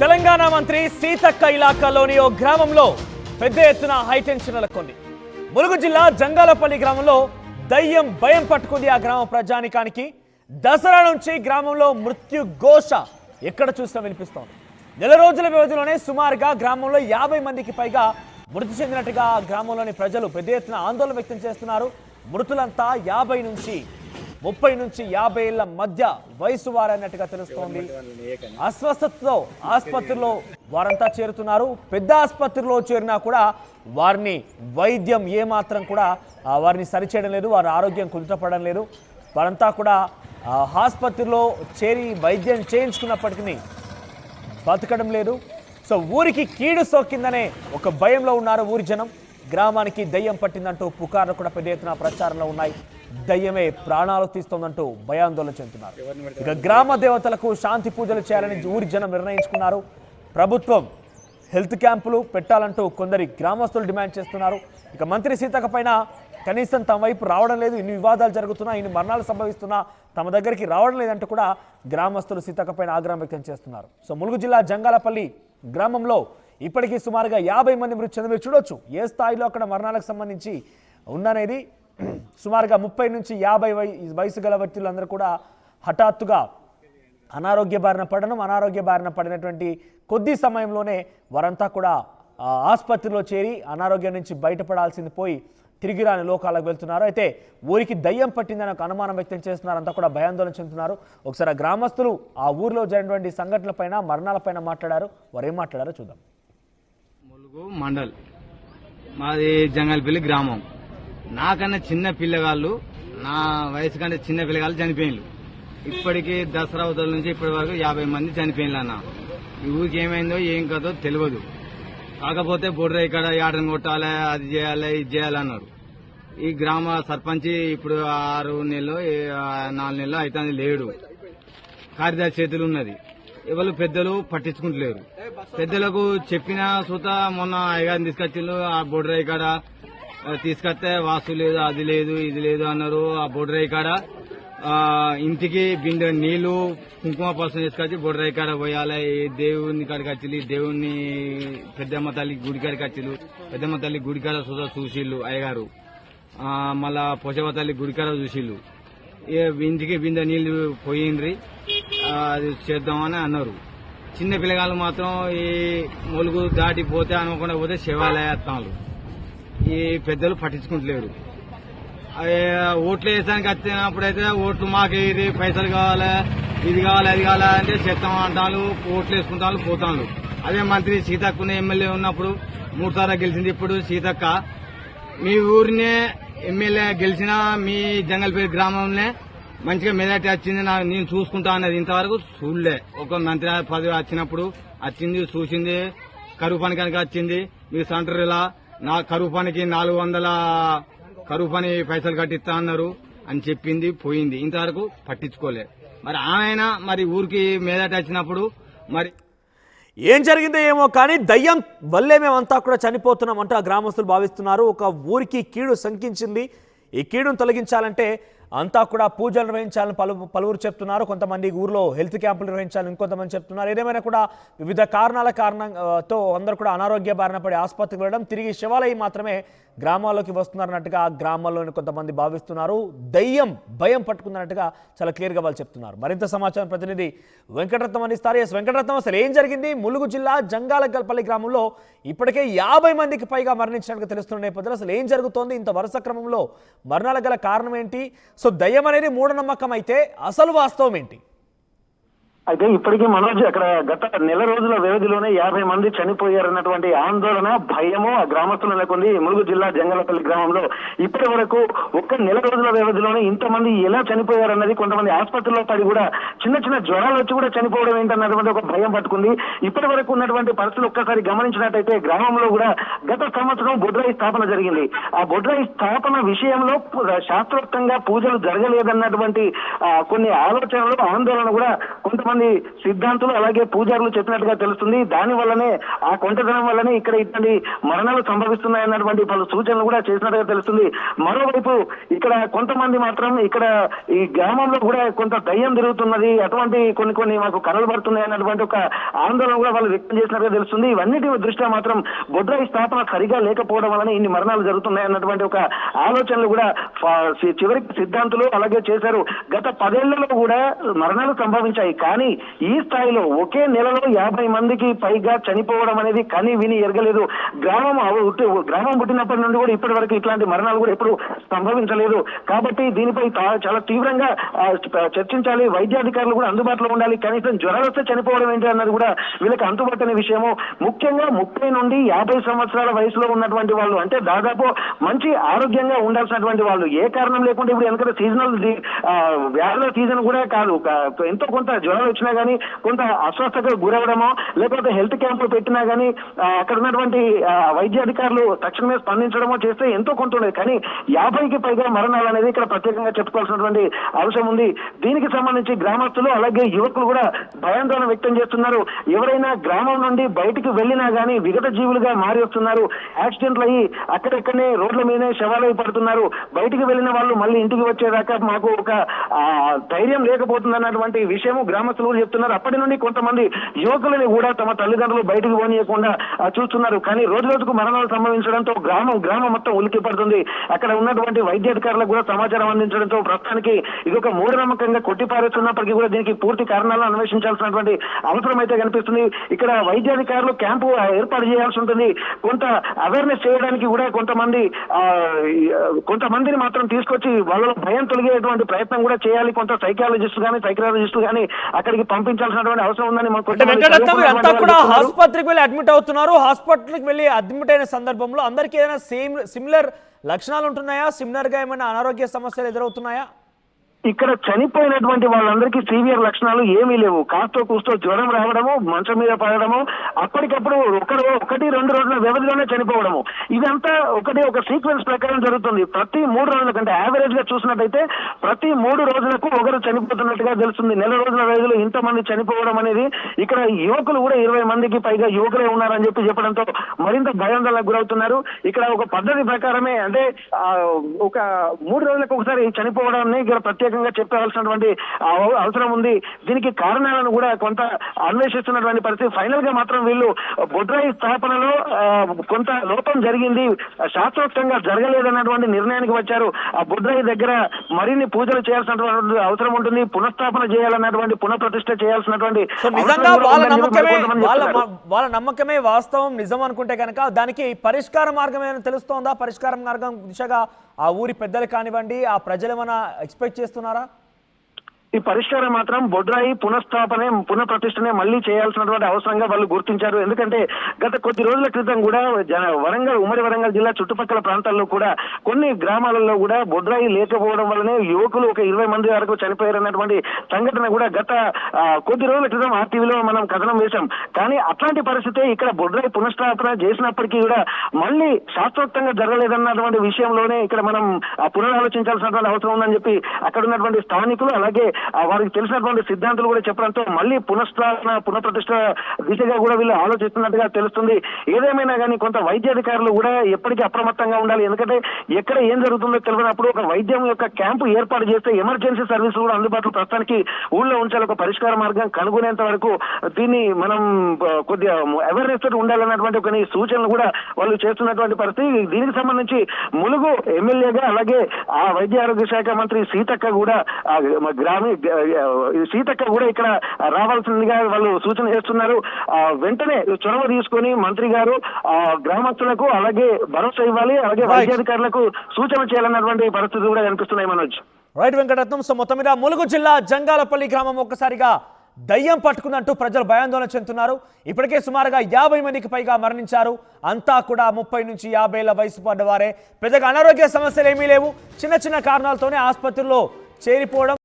తెలంగాణ మంత్రి సీతక్క ఇలాకాలోని ఓ గ్రామంలో పెద్ద ఎత్తున హైటెన్షన్ నెలకొంది. ములుగు జిల్లా జంగాలపల్లి గ్రామంలో దయ్యం భయం పట్టుకుంది ఆ గ్రామ ప్రజానికానికి. దసరా నుంచి గ్రామంలో మృత్యు ఘోష ఎక్కడ చూసినా వినిపిస్తోంది. నెల రోజుల వ్యవధిలోనే సుమారుగా గ్రామంలో 50 మందికి పైగా మృతి చెందినట్టుగా గ్రామంలోని ప్రజలు పెద్ద ఎత్తున ఆందోళన వ్యక్తం చేస్తున్నారు. మృతులంతా 50 నుంచి 30 నుంచి 50 ఏళ్ల మధ్య వయసు వారన్నట్టుగా తెలుస్తోంది. అస్వస్థతతో ఆసుపత్రిలో వారంతా చేరుతున్నారు. పెద్ద ఆసుపత్రిలో చేరినా కూడా వారిని వైద్యం ఏమాత్రం కూడా వారిని సరిచేయడం లేదు. వారి ఆరోగ్యం కుదుటపడడం లేదు. వారంతా కూడా ఆసుపత్రిలో చేరి వైద్యం చేయించుకున్నప్పటికీ బతకడం లేదు. సో ఊరికి కీడు సోకిందనే ఒక భయంలో ఉన్నారు ఊరి జనం. గ్రామానికి దయ్యం పట్టిందంటూ పుకార్లు కూడా పెద్ద ఎత్తున ప్రచారంలో ఉన్నాయి. దయ్యమే ప్రాణాలు తీస్తోందంటూ భయాందోళన చెందుతున్నారు. ఇక గ్రామ దేవతలకు శాంతి పూజలు చేయాలని ఊరి జనం నిర్ణయించుకున్నారు. ప్రభుత్వం హెల్త్ క్యాంపులు పెట్టాలంటూ కొందరి గ్రామస్తులు డిమాండ్ చేస్తున్నారు. ఇక మంత్రి సీతక్క పైన కనీసం తమ వైపు రావడం లేదు, ఇన్ని వివాదాలు జరుగుతున్నా, ఇన్ని మరణాలు సంభవిస్తున్నా తమ దగ్గరికి రావడం లేదంటూ కూడా గ్రామస్తులు సీతక్క పైన ఆగ్రహం వ్యక్తం చేస్తున్నారు. సో ములుగు జిల్లా జంగాలపల్లి గ్రామంలో ఇప్పటికీ సుమారుగా 50 మంది మృతి చెంది మీరు చూడొచ్చు ఏ స్థాయిలో అక్కడ మరణాలకు సంబంధించి ఉందనేది. సుమారుగా 30 నుంచి 50 వయసు గల వ్యక్తులందరూ కూడా హఠాత్తుగా అనారోగ్య బారిన పడినటువంటి కొద్ది సమయంలోనే వారంతా కూడా ఆసుపత్రిలో చేరి అనారోగ్యం నుంచి బయటపడాల్సింది పోయి తిరిగి రాని లోకాలకు వెళ్తున్నారు. అయితే ఊరికి దయ్యం పట్టిందని ఒక అనుమానం వ్యక్తం చేస్తున్నారు. అంతా కూడా భయాందోళన చెందుతున్నారు. ఒకసారి గ్రామస్తులు ఆ ఊరిలో జరిగినటువంటి సంఘటనలపైన మరణాలపైన మాట్లాడారు. వారు ఏం మాట్లాడారో చూద్దాం. ములుగు మండల్ మాది జంగల్పల్లి గ్రామం. నాకన్నా చిన్న పిల్లగాళ్ళు, నా వయసు కంటే చిన్న పిల్లగాళ్ళు చనిపోయిన్లు. ఇప్పటికీ దసరా అవతల నుంచి ఇప్పటి వరకు 50 మంది చనిపోయిన్లు అన్న. ఈ ఊరికి ఏమైందో ఏం కదో తెలియదు. కాకపోతే బొడ్ర ఇక్కడ యాడని కొట్టాలి, అది చేయాలి, ఇది చేయాలన్నారు. ఈ గ్రామ సర్పంచ్ ఇప్పుడు 6 నెలలు 4 నెలలు అయితే లేడు. కార్యదర్శి చేతులు ఉన్నది. ఎవరు పెద్దలు పట్టించుకుంటలేరు. పెద్దలకు చెప్పిన సుత మొన్న అయ్యగారిని తీసుకొచ్చిండ్రు. ఆ బొడ్రాయి కాడ తీసుకొస్తే వాస్తు లేదు, అది లేదు, ఇది లేదు అన్నారు. ఆ బొడ్రాయి కాడ ఇంటికి బిందె నీళ్లు కుంకుమ పసుపు తీసుకొచ్చి బొడ్రాయి కాడ పోయాలి. దేవుని కాడికి వచ్చింది, దేవుని పెద్దమ్మ తల్లి గుడి కాడికి వచ్చిండు. పెద్దమ్మ తల్లి గుడి కాడ సుత చూసిళ్ళు అయ్యగారు. మళ్ళా పోషవ తల్లి గుడి కాడ చూసిళ్ళు. ఇంటికి బిందె నీళ్లు పోయిండ్రి, అది చేద్దామని అన్నారు. చిన్న పిల్లగాళ్ళు మాత్రం ఈ ములుగు దాటిపోతే అనుకుండా పోతే శివాలయాత్నాలు. ఈ పెద్దలు పట్టించుకుంటలేరు. ఓట్లు వేసానికి వచ్చినప్పుడైతే ఓట్లు మాకు ఇది పైసలు కావాలి, ఇది కావాలి, అది కావాలి అంటే చేస్తాం అంటాను. ఓట్లు వేసుకుంటాను, పోతాను. అదే మంత్రి సీతక్కనే ఎమ్మెల్యే ఉన్నప్పుడు 3 సార్లు గెలిచింది. ఇప్పుడు సీతక్క మీ ఊరినే ఎమ్మెల్యే గెలిచిన మీ జంగల్పల్లి గ్రామంలో మంచిగా మెజార్టీ వచ్చింది, నేను చూసుకుంటా అన్నది ఇంతవరకు చూడలే. ఒక మంత్రి పదవి వచ్చినప్పుడు వచ్చింది, చూసింది. కరువు పనికి వచ్చింది. మీరు సెంటర్ ఇలా నా కరువు పనికి 400 కరువు పని పైసలు కట్టిస్తా అన్నారు అని చెప్పింది, పోయింది. ఇంతవరకు పట్టించుకోలే. మరి ఆయన మరి ఊరికి మెజార్టీ వచ్చినప్పుడు మరి ఏం జరిగిందో ఏమో కానీ దయ్యం వల్లే మేమంతా కూడా చనిపోతున్నాం అంటూ ఆ గ్రామస్తులు భావిస్తున్నారు. ఒక ఊరికి కీడు శంకించింది. ఈ కీడును తొలగించాలంటే అంతా కూడా పూజలు నిర్వహించాలని పలువురు చెప్తున్నారు. కొంతమంది ఊర్లో హెల్త్ క్యాంపులు నిర్వహించాలని ఇంకొంతమంది చెప్తున్నారు. ఏదేమైనా కూడా వివిధ కారణంతో అందరూ కూడా అనారోగ్య బారిన పడి ఆసుపత్రికి వెళ్ళడం, తిరిగి శివాలయం మాత్రమే గ్రామాల్లోకి వస్తున్నారన్నట్టుగా గ్రామాల్లోని కొంతమంది భావిస్తున్నారు. దయ్యం భయం పట్టుకుందన్నట్టుగా చాలా క్లియర్గా వాళ్ళు చెప్తున్నారు. మరింత సమాచారం ప్రతినిధి వెంకటరత్నం అందిస్తారు. ఎస్ వెంకటరత్నం, అసలు ఏం జరిగింది? ములుగు జిల్లా జంగాలపల్లి గ్రామంలో ఇప్పటికే 50 మందికి పైగా మరణించినట్టుగా తెలుస్తున్న నేపథ్యంలో అసలు ఏం జరుగుతోంది? ఇంత వరుస క్రమంలో మరణాల గల కారణం ఏంటి? సో దయ్యం అనేది మూఢనమ్మకం అయితే అసలు వాస్తవం ఏంటి? అయితే ఇప్పటికీ మనోజ్ అక్కడ గత నెల రోజుల వ్యవధిలోనే 50 మంది చనిపోయారన్నటువంటి ఆందోళన, భయము ఆ గ్రామస్తులు నెలకొంది. ములుగు జిల్లా జంగలపల్లి గ్రామంలో ఇప్పటి వరకు ఒక్క నెల రోజుల వ్యవధిలోనే ఇంతమంది ఎలా చనిపోయారన్నది, కొంతమంది ఆసుపత్రిలో పడి కూడా చిన్న జ్వరాలు వచ్చి కూడా చనిపోవడం ఏంటన్నటువంటి ఒక భయం పట్టుకుంది. ఇప్పటి వరకు ఉన్నటువంటి పరిస్థితులు ఒక్కసారి గమనించినట్టయితే గ్రామంలో కూడా గత సంవత్సరం బొడ్రాయి స్థాపన జరిగింది. ఆ బొడ్రాయి స్థాపన విషయంలో శాస్త్రోక్తంగా పూజలు జరగలేదన్నటువంటి కొన్ని ఆలోచనలు, ఆందోళన కూడా కొంతమంది కొంతమంది సిద్ధాంతులు అలాగే పూజారులు చెప్పినట్టుగా తెలుస్తుంది. దాని వల్లనే ఆ కొంటదనం వల్లనే ఇక్కడ ఇట్లాంటి మరణాలు సంభవిస్తున్నాయన్నటువంటి పలు సూచనలు కూడా చేసినట్టుగా తెలుస్తుంది. మరోవైపు ఇక్కడ కొంతమంది మాత్రం ఇక్కడ ఈ గ్రామంలో కూడా కొంత దయ్యం తిరుగుతున్నది, అటువంటి కొన్ని మాకు కలలు పడుతున్నాయి అన్నటువంటి ఒక ఆందోళన కూడా వాళ్ళు వ్యక్తం చేసినట్టుగా తెలుస్తుంది. ఇవన్నిటి దృష్ట్యా మాత్రం బొడ్రాయి స్థాపన సరిగా లేకపోవడం వలన ఇన్ని మరణాలు జరుగుతున్నాయి అన్నటువంటి ఒక ఆలోచనలు కూడా చివరికి సిద్ధాంతులు అలాగే చేశారు. గత 10 ఏళ్లలో కూడా మరణాలు సంభవించాయి, కానీ ఈ స్థాయిలో ఒకే నెలలో 50 మందికి పైగా చనిపోవడం అనేది కని విని ఎరగలేదు. గ్రామం పుట్టినప్పటి నుండి కూడా ఇప్పటి వరకు ఇట్లాంటి మరణాలు కూడా ఎప్పుడు సంభవించలేదు. కాబట్టి దీనిపై చాలా తీవ్రంగా చర్చించాలి. వైద్యాధికారులు కూడా అందుబాటులో ఉండాలి. కనీసం జ్వరాలు వస్తే చనిపోవడం ఏంటి అన్నది కూడా వీళ్ళకి అంతుపట్టని విషయము. ముఖ్యంగా 30 నుండి 50 సంవత్సరాల వయసులో ఉన్నటువంటి వాళ్ళు, అంటే దాదాపు మంచి ఆరోగ్యంగా ఉండాల్సినటువంటి వాళ్ళు, ఏ కారణం లేకుండా ఇప్పుడు వెనక సీజనల్ వ్యాధుల సీజన్ కూడా కాదు, ఎంతో కొంత జ్వరాలు వచ్చినా కానీ కొంత అస్వస్థతకు గురవడమో లేకపోతే హెల్త్ క్యాంపులు పెట్టినా కానీ అక్కడ ఉన్నటువంటి వైద్యాధికారులు తక్షణమే స్పందించడమో చేస్తే ఎంతో కొంత ఉండేది. కానీ 50కి పైగా మరణాలు అనేది ఇక్కడ ప్రత్యేకంగా చెప్పుకోవాల్సినటువంటి అవసరం ఉంది. దీనికి సంబంధించి గ్రామస్తులు అలాగే యువకులు కూడా భయాందోళన వ్యక్తం చేస్తున్నారు. ఎవరైనా గ్రామం నుండి బయటికి వెళ్ళినా కానీ విగత జీవులుగా మారి వస్తున్నారు. యాక్సిడెంట్లు అయ్యి అక్కడెక్కడనే రోడ్ల మీదనే శవాలై పడుతున్నారు. బయటికి వెళ్ళిన వాళ్ళు మళ్ళీ ఇంటికి వచ్చేదాకా మాకు ఒక ధైర్యం లేకపోతుంది అన్నటువంటి విషయము గ్రామస్తులు చెప్తున్నారు. అప్పటి నుండి కొంతమంది యువకులని కూడా తమ తల్లిదండ్రులు బయటకు పోనీయకుండా చూస్తున్నారు. కానీ రోజు రోజుకు మరణాలు సంభవించడంతో గ్రామం మొత్తం ఉలికి పడుతుంది. అక్కడ ఉన్నటువంటి వైద్యాధికారులకు కూడా సమాచారం అందించడంతో ప్రస్తుతానికి ఇది ఒక మూఢనమ్మకంగా కొట్టిపారేస్తున్నప్పటికీ కూడా దీనికి పూర్తి కారణాలను అన్వేషించాల్సినటువంటి అవసరం అయితే కనిపిస్తుంది. ఇక్కడ వైద్యాధికారులు క్యాంపు ఏర్పాటు చేయాల్సి ఉంటుంది. కొంత అవేర్నెస్ చేయడానికి కూడా కొంతమందిని మాత్రం తీసుకొచ్చి వాళ్ళలో భయం తొలగేటువంటి ప్రయత్నం కూడా చేయాలి. కొంత సైకాలజిస్టులు కానీ అక్కడికి పంపించాల్సినటువంటి అవసరం ఉందని అంతా కూడా ఆసుపత్రికి వెళ్ళి అడ్మిట్ అవుతున్నారు. హాస్పిటల్కి వెళ్ళి అడ్మిట్ అయిన సందర్భంలో అందరికీ ఏదైనా సిమిలర్ లక్షణాలు ఉంటున్నాయా? సిమిలర్ గా ఏమైనా అనారోగ్య సమస్యలు ఎదురవుతున్నాయా? ఇక్కడ చనిపోయినటువంటి వాళ్ళందరికీ సీవియర్ లక్షణాలు ఏమీ లేవు. కాస్తో కూస్తో జ్వరం రావడము, మంచం మీద పడడము, అప్పటికప్పుడు 1-2 రోజుల వ్యవధిలోనే చనిపోవడము, ఇదంతా ఒక సీక్వెన్స్ ప్రకారం జరుగుతుంది. ప్రతి 3 రోజుల కంటే యావరేజ్ గా చూసినట్టయితే ప్రతి 3 రోజులకు ఒకరు చనిపోతున్నట్టుగా తెలుస్తుంది. నెల రోజుల వ్యవధిలో ఇంతమంది చనిపోవడం అనేది ఇక్కడ యువకులు కూడా 20 మందికి పైగా యువకులే ఉన్నారని చెప్పడంతో మరింత భయాందోళనకు గురవుతున్నారు. ఇక్కడ ఒక పద్ధతి ప్రకారమే, అంటే ఒక 3 రోజులకు ఒకసారి చనిపోవడాన్ని ఇక్కడ ప్రత్యేకంగా చెప్పాల్సినటువంటి అవసరం ఉంది. దీనికి కారణాలను కూడా కొంత అన్వేషిస్తున్నటువంటి పరిస్థితి. ఫైనల్ గా మాత్రం వీళ్ళు బొడ్రాయి స్థాపనలో కొంత లోపం జరిగింది, శాస్త్రోక్తంగా జరగలేదన్నటువంటి నిర్ణయానికి వచ్చారు. ఆ బొడ్రాయి దగ్గర మరిన్ని పూజలు చేయాల్సినటువంటి అవసరం ఉంటుంది. పునఃస్థాపన చేయాలన్నటువంటి పునఃప్రతిష్ఠ చేయాల్సినటువంటి వాళ్ళ నమ్మకమే వాస్తవం నిజం అనుకుంటే కనుక దానికి పరిష్కార మార్గం ఏమైనా తెలుస్తోందా? పరిష్కార మార్గం దిశగా ఆ ఊరి పెద్దలు కానివ్వండి, ఆ ప్రజలు ఏమైనా ఎక్స్పెక్ట్ చేస్తున్నారా? ఈ పరిష్కారం మాత్రం బొడ్రాయి పునఃప్రతిష్టనే మళ్ళీ చేయాల్సినటువంటి అవసరంగా వాళ్ళు గుర్తించారు. ఎందుకంటే గత కొద్ది రోజుల క్రితం కూడా ఉమ్మడి వరంగల్ జిల్లా చుట్టుపక్కల ప్రాంతాల్లో కూడా కొన్ని గ్రామాలలో కూడా బొడ్రాయి లేకపోవడం వల్లనే యువకులు ఒక 20 మంది వరకు చనిపోయారన్నటువంటి సంఘటన కూడా గత కొద్ది రోజుల క్రితం ఆర్టీవీలో మనం కథనం వేశాం. కానీ అట్లాంటి పరిస్థితే ఇక్కడ బొడ్రాయి పునఃస్థాపన చేసినప్పటికీ కూడా మళ్ళీ శాస్త్రోక్తంగా జరగలేదన్నటువంటి విషయంలోనే ఇక్కడ మనం పునరాలోచించాల్సినటువంటి అవసరం ఉందని చెప్పి అక్కడ ఉన్నటువంటి స్థానికులు అలాగే వారికి తెలిసినటువంటి సిద్ధాంతులు కూడా చెప్పడంతో మళ్ళీ పునఃప్రతిష్ఠ దిశగా కూడా వీళ్ళు ఆలోచిస్తున్నట్టుగా తెలుస్తుంది. ఏదేమైనా కానీ కొంత వైద్యాధికారులు కూడా ఎప్పటికీ అప్రమత్తంగా ఉండాలి. ఎందుకంటే ఎక్కడ ఏం జరుగుతుందో తెలియనప్పుడు ఒక వైద్యం యొక్క క్యాంపు ఏర్పాటు చేస్తే ఎమర్జెన్సీ సర్వీసులు కూడా అందుబాటులో ప్రస్తుతానికి ఊళ్ళో ఉంచాలి. ఒక పరిష్కార మార్గం కనుగొనేంత వరకు దీన్ని మనం కొద్దిగా అవేర్నెస్ తోటి ఉండాలన్నటువంటి కొన్ని సూచనలు కూడా వాళ్ళు చేస్తున్నటువంటి పరిస్థితి. దీనికి సంబంధించి ములుగు ఎమ్మెల్యేగా అలాగే ఆ వైద్య ఆరోగ్య శాఖ మంత్రి సీతక్క కూడా ఇక్కడ రావాల్సిందిగా వాళ్ళు సూచన చేస్తున్నారు. వెంటనే చొరవ తీసుకొని మంత్రి గారు గ్రామస్తులకు అలాగే భరోసా ఇవ్వాలి, అలాగే వైద్యాధికారులకు సూచన చేయాలన్నటువంటి పరిస్థితి కూడా కనిపిస్తున్నాయి. మనోజ్ రైట్ వెంకటరత్నం. సో మొత్తం మీద ములుగు జిల్లా జంగాలపల్లి గ్రామం ఒక్కసారిగా దయ్యం పట్టుకుందంటూ ప్రజలు భయాందోళన చెందుతున్నారు. ఇప్పటికే సుమారుగా 50 మందికి పైగా మరణించారు. అంతా కూడా 30 నుంచి 50 ఏళ్ల వయసు పడ్డవారే. పెద్దగా అనారోగ్య సమస్యలు ఏమీ లేవు. చిన్న చిన్న కారణాలతోనే ఆసుపత్రుల్లో చేరిపోవడం